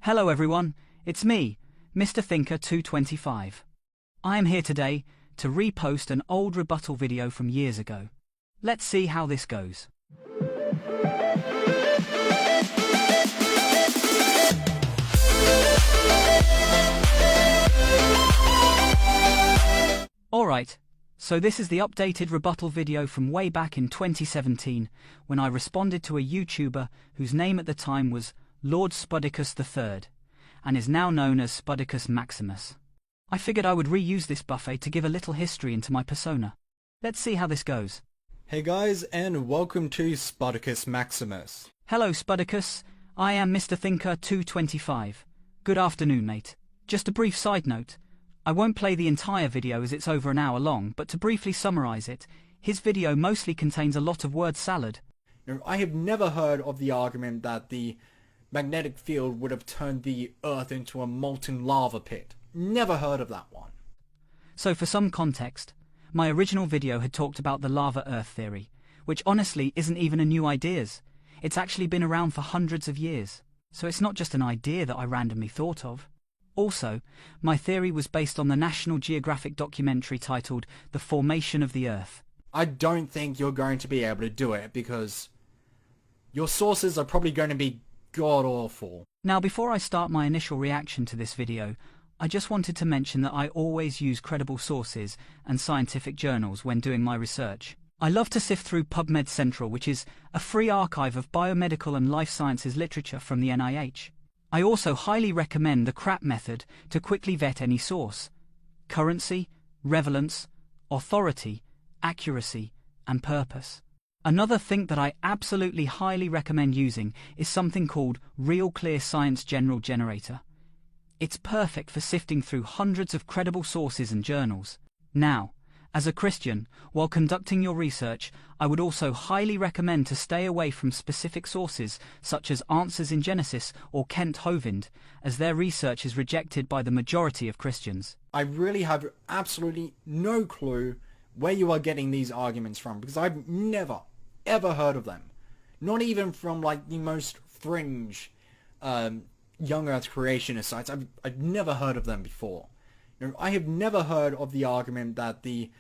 Hello everyone, it's me, Mr. Thinker225. I am here today to repost an old rebuttal video from years ago. Let's see how this goes. Alright, so this is the updated rebuttal video from way back in 2017 when I responded to a YouTuber whose name at the time was Lord Spuddicus III, and is now known as Spuddicus Maximus. I figured I would reuse this buffet to give a little history into my persona. Let's see how this goes. Hey guys, and welcome to Spuddicus Maximus. Hello Spuddicus, I am Mr. Thinker225. Good afternoon mate. Just a brief side note, I won't play the entire video as it's over an hour long, but to briefly summarize it, his video mostly contains a lot of word salad. Now, I have never heard of the argument that the magnetic field would have turned the Earth into a molten lava pit. Never heard of that one. So for some context, my original video had talked about the lava Earth theory, which honestly isn't even a new idea. It's actually been around for hundreds of years, so it's not just an idea that I randomly thought of. Also, my theory was based on the National Geographic documentary titled The Formation of the Earth. I don't think you're going to be able to do it because your sources are probably going to be god-awful. Now before I start my initial reaction to this video, I just wanted to mention that I always use credible sources and scientific journals when doing my research. I love to sift through PubMed Central, which is a free archive of biomedical and life sciences literature from the NIH. I also highly recommend the CRAP method to quickly vet any source: currency, relevance, authority, accuracy, and purpose. Another thing that I absolutely highly recommend using is something called Real Clear Science General Generator. It's perfect for sifting through hundreds of credible sources and journals. Now, as a Christian, while conducting your research, I would also highly recommend to stay away from specific sources such as Answers in Genesis or Kent Hovind, as their research is rejected by the majority of Christians. I really have absolutely no clue where you are getting these arguments from, because I've never, ever heard of them. Not even from like the most fringe young earth creationist sites. I've never heard of them before. I have never heard of the argument that the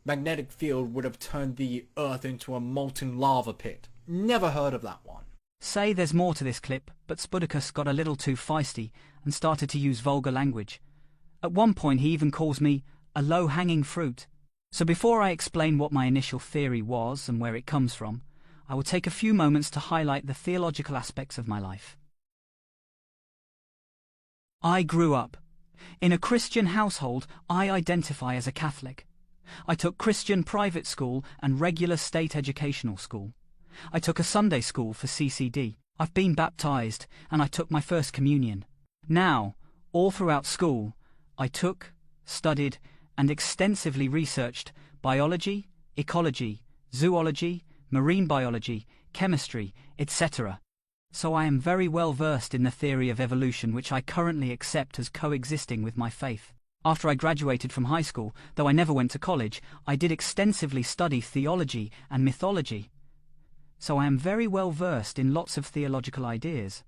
magnetic field would have turned the Earth into a molten lava pit. Never heard of that one. Say there's more to this clip, but Spuddicus got a little too feisty and started to use vulgar language. At one point he even calls me a low-hanging fruit. So before I explain what my initial theory was and where it comes from, I will take a few moments to highlight the theological aspects of my life. I grew up in a Christian household. I identify as a Catholic. I took Christian private school and regular state educational school. I took a Sunday school for CCD. I've been baptized and I took my first communion. Now, all throughout school, I took, studied, and extensively researched biology, ecology, zoology, marine biology, chemistry, etc. So I am very well versed in the theory of evolution, which I currently accept as coexisting with my faith. After I graduated from high school, though I never went to college, I did extensively study theology and mythology. So I am very well versed in lots of theological ideas.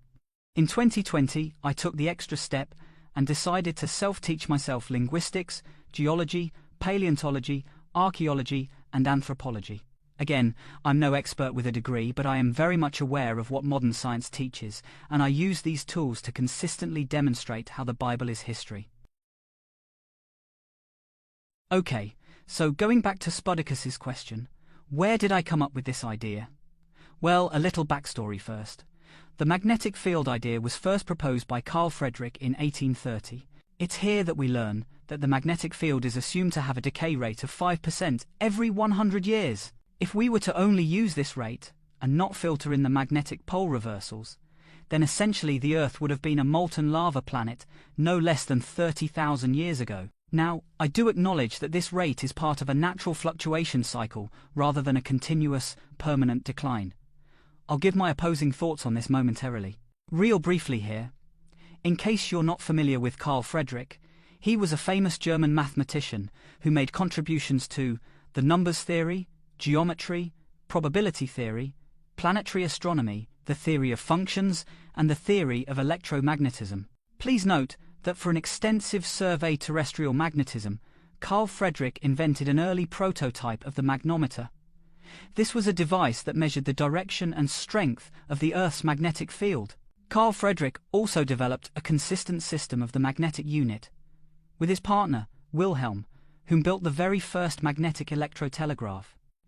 In 2020, I took the extra step and decided to self-teach myself linguistics, geology, paleontology, archaeology, and anthropology. Again, I'm no expert with a degree, but I am very much aware of what modern science teaches, and I use these tools to consistently demonstrate how the Bible is history. Okay, so going back to Spuddicus's question, where did I come up with this idea? Well, a little backstory first. The magnetic field idea was first proposed by Carl Friedrich in 1830. It's here that we learn that the magnetic field is assumed to have a decay rate of 5% every 100 years. If we were to only use this rate, and not filter in the magnetic pole reversals, then essentially the Earth would have been a molten lava planet no less than 30,000 years ago. Now, I do acknowledge that this rate is part of a natural fluctuation cycle rather than a continuous, permanent decline. I'll give my opposing thoughts on this momentarily. Real briefly here, in case you're not familiar with Carl Friedrich, he was a famous German mathematician who made contributions to the numbers theory, geometry, probability theory, planetary astronomy, the theory of functions, and the theory of electromagnetism. Please note that for an extensive survey terrestrial magnetism, Carl Friedrich invented an early prototype of the magnometer. This was a device that measured the direction and strength of the Earth's magnetic field. Carl Friedrich also developed a consistent system of the magnetic unit, with his partner, Wilhelm, whom built the very first magnetic electrotelegraph.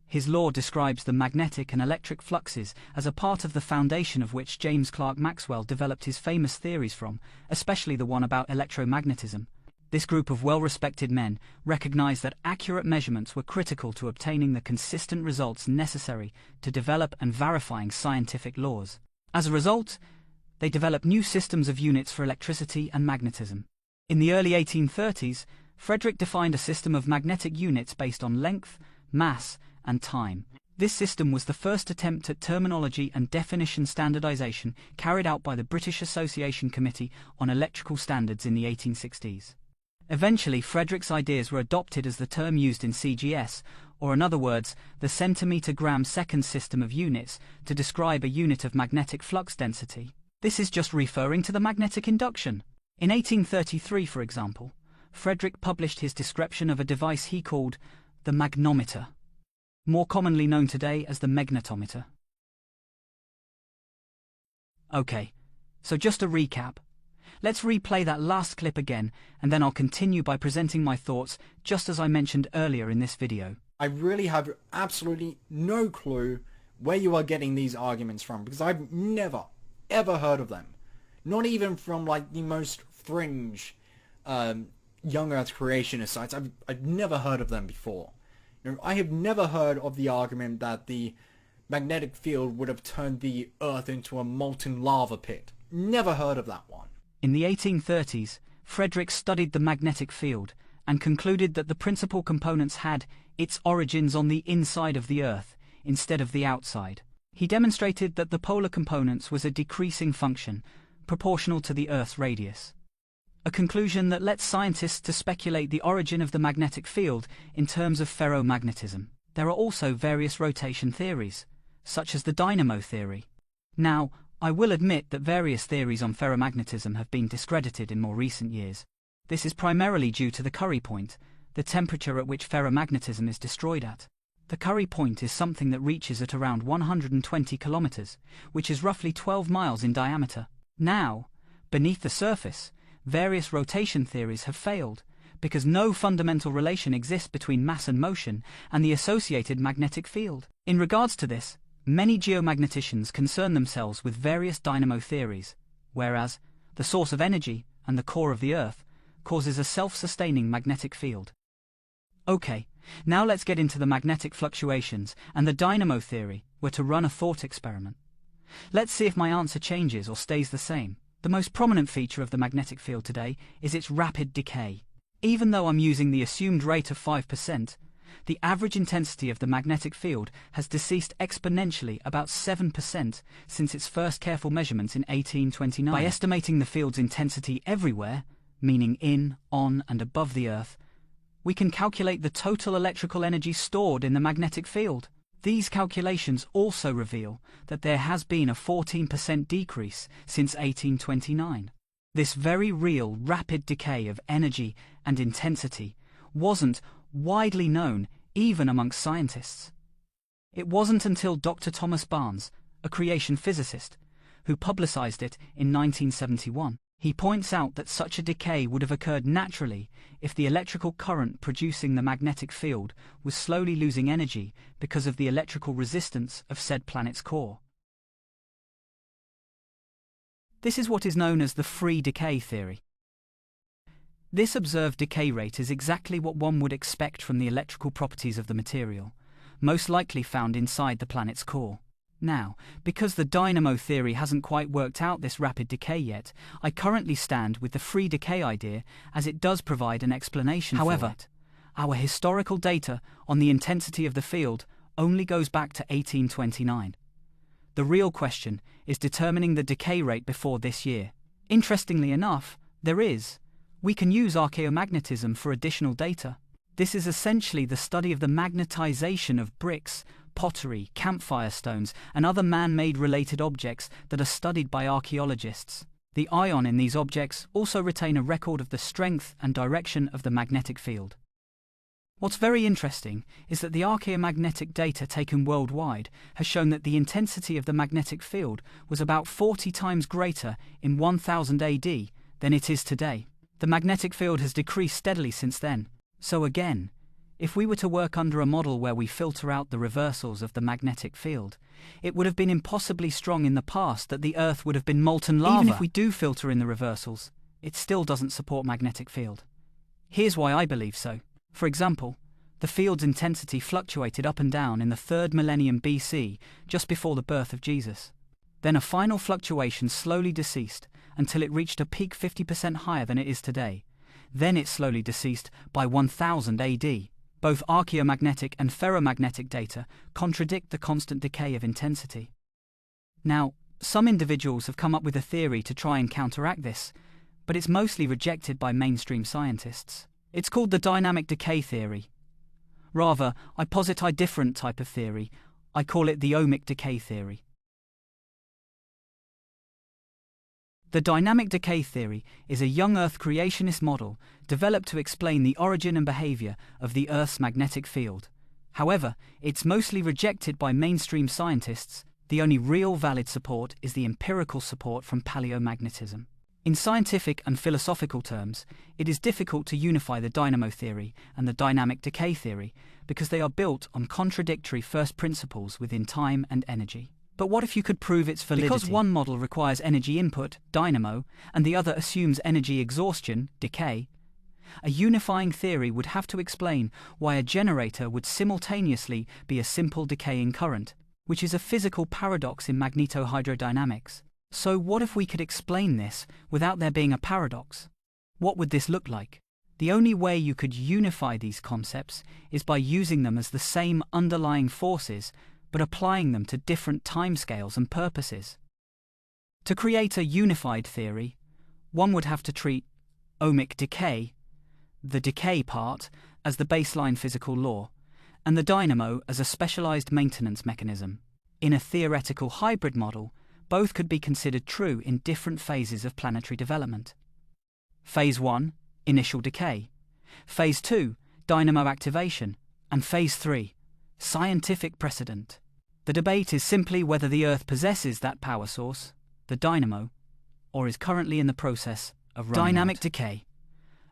His law describes the magnetic and electric fluxes as a part of the foundation of which James Clerk Maxwell developed his famous theories from, especially the one about electromagnetism. This group of well-respected men recognized that accurate measurements were critical to obtaining the consistent results necessary to develop and verifying scientific laws. As a result, they developed new systems of units for electricity and magnetism. In the early 1830s, Friedrich defined a system of magnetic units based on length, mass, and time. This system was the first attempt at terminology and definition standardization carried out by the British Association Committee on Electrical Standards in the 1860s. Eventually, Friedrich's ideas were adopted as the term used in CGS, or in other words, the centimeter-gram-second system of units, to describe a unit of magnetic flux density. This is just referring to the magnetic induction. In 1833, for example, Friedrich published his description of a device he called the magnometer, more commonly known today as the magnetometer. Okay, so just a recap. Let's replay that last clip again, and then I'll continue by presenting my thoughts just as I mentioned earlier in this video. I really have absolutely no clue where you are getting these arguments from, because I've never, ever heard of them. Not even from like the most fringe young earth creationist sites. I've never heard of them before. I have never heard of the argument that the magnetic field would have turned the Earth into a molten lava pit. Never heard of that one. In the 1830s, Friedrich studied the magnetic field and concluded that the principal components had its origins on the inside of the Earth instead of the outside. He demonstrated that the polar components was a decreasing function proportional to the Earth's radius. A conclusion that led scientists to speculate the origin of the magnetic field in terms of ferromagnetism. There are also various rotation theories, such as the dynamo theory. Now, I will admit that various theories on ferromagnetism have been discredited in more recent years. This is primarily due to the Curie point, the temperature at which ferromagnetism is destroyed at. The Curie point is something that reaches at around 120 kilometers, which is roughly 12 miles in diameter. Now, beneath the surface, various rotation theories have failed, because no fundamental relation exists between mass and motion and the associated magnetic field. In regards to this, many geomagneticians concern themselves with various dynamo theories, whereas the source of energy and the core of the Earth causes a self-sustaining magnetic field. Okay, now let's get into the magnetic fluctuations and the dynamo theory. We're to run a thought experiment. Let's see if my answer changes or stays the same. The most prominent feature of the magnetic field today is its rapid decay. Even though I'm using the assumed rate of 5%, the average intensity of the magnetic field has decreased exponentially about 7% since its first careful measurements in 1829. By estimating the field's intensity everywhere, meaning in, on, and above the Earth, we can calculate the total electrical energy stored in the magnetic field. These calculations also reveal that there has been a 14% decrease since 1829. This very real rapid decay of energy and intensity wasn't widely known even amongst scientists. It wasn't until Dr. Thomas Barnes, a creation physicist, who publicized it in 1971. He points out that such a decay would have occurred naturally if the electrical current producing the magnetic field was slowly losing energy because of the electrical resistance of said planet's core. This is what is known as the free decay theory. This observed decay rate is exactly what one would expect from the electrical properties of the material, most likely found inside the planet's core. Now, because the dynamo theory hasn't quite worked out this rapid decay yet, I currently stand with the free decay idea as it does provide an explanation for it. Our historical data on the intensity of the field only goes back to 1829. The real question is determining the decay rate before this year. Interestingly enough, we can use archaeomagnetism for additional data. This is essentially the study of the magnetization of bricks, pottery, campfire stones, and other man-made related objects that are studied by archaeologists. The ion in these objects also retain a record of the strength and direction of the magnetic field. What's very interesting is that the archaeomagnetic data taken worldwide has shown that the intensity of the magnetic field was about 40 times greater in 1000 AD than it is today. The magnetic field has decreased steadily since then. So again, if we were to work under a model where we filter out the reversals of the magnetic field, it would have been impossibly strong in the past that the Earth would have been molten lava. Even if we do filter in the reversals, it still doesn't support magnetic field. Here's why I believe so. For example, the field's intensity fluctuated up and down in the 3rd millennium BC, just before the birth of Jesus. Then a final fluctuation slowly deceased until it reached a peak 50% higher than it is today. Then it slowly deceased by 1000 AD. Both archaeomagnetic and ferromagnetic data contradict the constant decay of intensity. Now, some individuals have come up with a theory to try and counteract this, but it's mostly rejected by mainstream scientists. It's called the dynamic decay theory. Rather, I posit a different type of theory. I call it the ohmic decay theory. The dynamic decay theory is a young Earth creationist model developed to explain the origin and behavior of the Earth's magnetic field. However, it's mostly rejected by mainstream scientists. The only real valid support is the empirical support from paleomagnetism. In scientific and philosophical terms, it is difficult to unify the dynamo theory and the dynamic decay theory because they are built on contradictory first principles within time and energy. But what if you could prove its validity? Because one model requires energy input, dynamo, and the other assumes energy exhaustion, decay, a unifying theory would have to explain why a generator would simultaneously be a simple decaying current, which is a physical paradox in magnetohydrodynamics. So what if we could explain this without there being a paradox? What would this look like? The only way you could unify these concepts is by using them as the same underlying forces, but applying them to different timescales and purposes. To create a unified theory, one would have to treat ohmic decay, the decay part, as the baseline physical law, and the dynamo as a specialized maintenance mechanism. In a theoretical hybrid model, both could be considered true in different phases of planetary development. Phase 1, initial decay. Phase 2, dynamo activation. And Phase 3, scientific precedent. The debate is simply whether the Earth possesses that power source, the dynamo, or is currently in the process of running dynamic decay.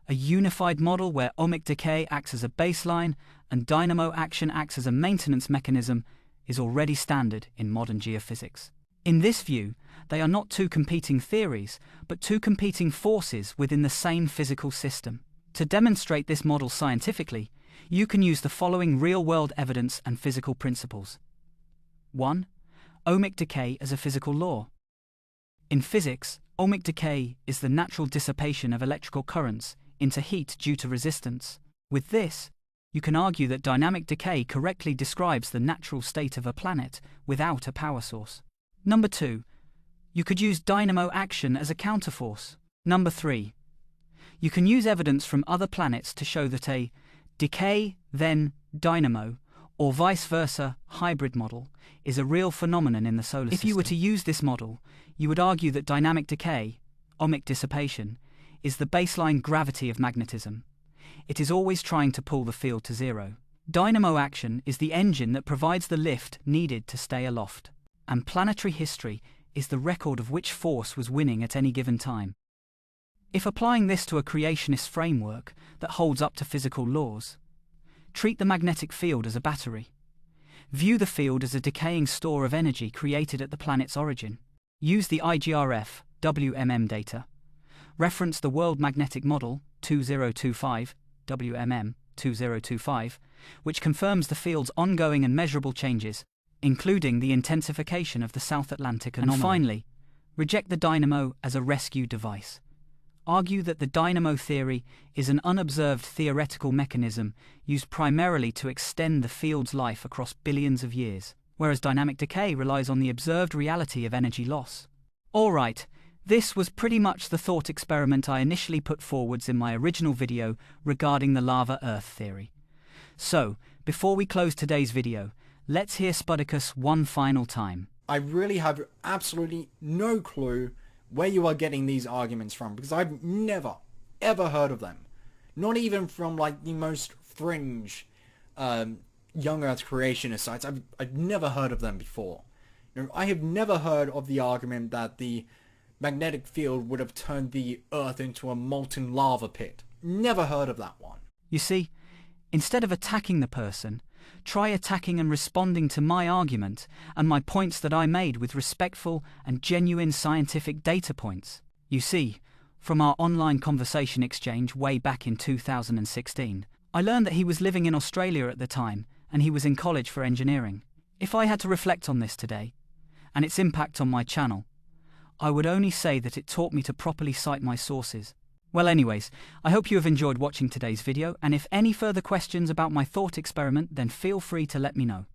A unified model where ohmic decay acts as a baseline and dynamo action acts as a maintenance mechanism is already standard in modern geophysics. In this view, they are not two competing theories, but two competing forces within the same physical system. To demonstrate this model scientifically, you can use the following real-world evidence and physical principles. 1. Ohmic decay as a physical law. In physics, ohmic decay is the natural dissipation of electrical currents into heat due to resistance. With this, you can argue that dynamic decay correctly describes the natural state of a planet without a power source. Number 2. You could use dynamo action as a counterforce. Number 3. You can use evidence from other planets to show that a decay, then dynamo, or vice versa hybrid model is a real phenomenon in the solar system. If you were to use this model, you would argue that dynamic decay, ohmic dissipation, is the baseline gravity of magnetism. It is always trying to pull the field to zero. Dynamo action is the engine that provides the lift needed to stay aloft. And planetary history is the record of which force was winning at any given time. If applying this to a creationist framework that holds up to physical laws, treat the magnetic field as a battery. View the field as a decaying store of energy created at the planet's origin. Use the IGRF, WMM data. Reference the World Magnetic Model 2025, WMM 2025, which confirms the field's ongoing and measurable changes, including the intensification of the South Atlantic anomaly. And finally, reject the dynamo as a rescue device. Argue that the dynamo theory is an unobserved theoretical mechanism used primarily to extend the field's life across billions of years, whereas dynamic decay relies on the observed reality of energy loss. Alright, this was pretty much the thought experiment I initially put forwards in my original video regarding the lava Earth theory. So, before we close today's video, Let's hear Spuddicus one final time. I really have absolutely no clue where you are getting these arguments from, because I've never, ever heard of them. Not even from like the most fringe young earth creationist sites. I've never heard of them before. You know, I have never heard of the argument that the magnetic field would have turned the earth into a molten lava pit. Never heard of that one. You see, instead of attacking the person, try attacking and responding to my argument and my points that I made with respectful and genuine scientific data points. You see, from our online conversation exchange way back in 2016, I learned that he was living in Australia at the time and he was in college for engineering. If I had to reflect on this today, and its impact on my channel, I would only say that it taught me to properly cite my sources. Well anyways, I hope you have enjoyed watching today's video, and if any further questions about my thought experiment, then feel free to let me know.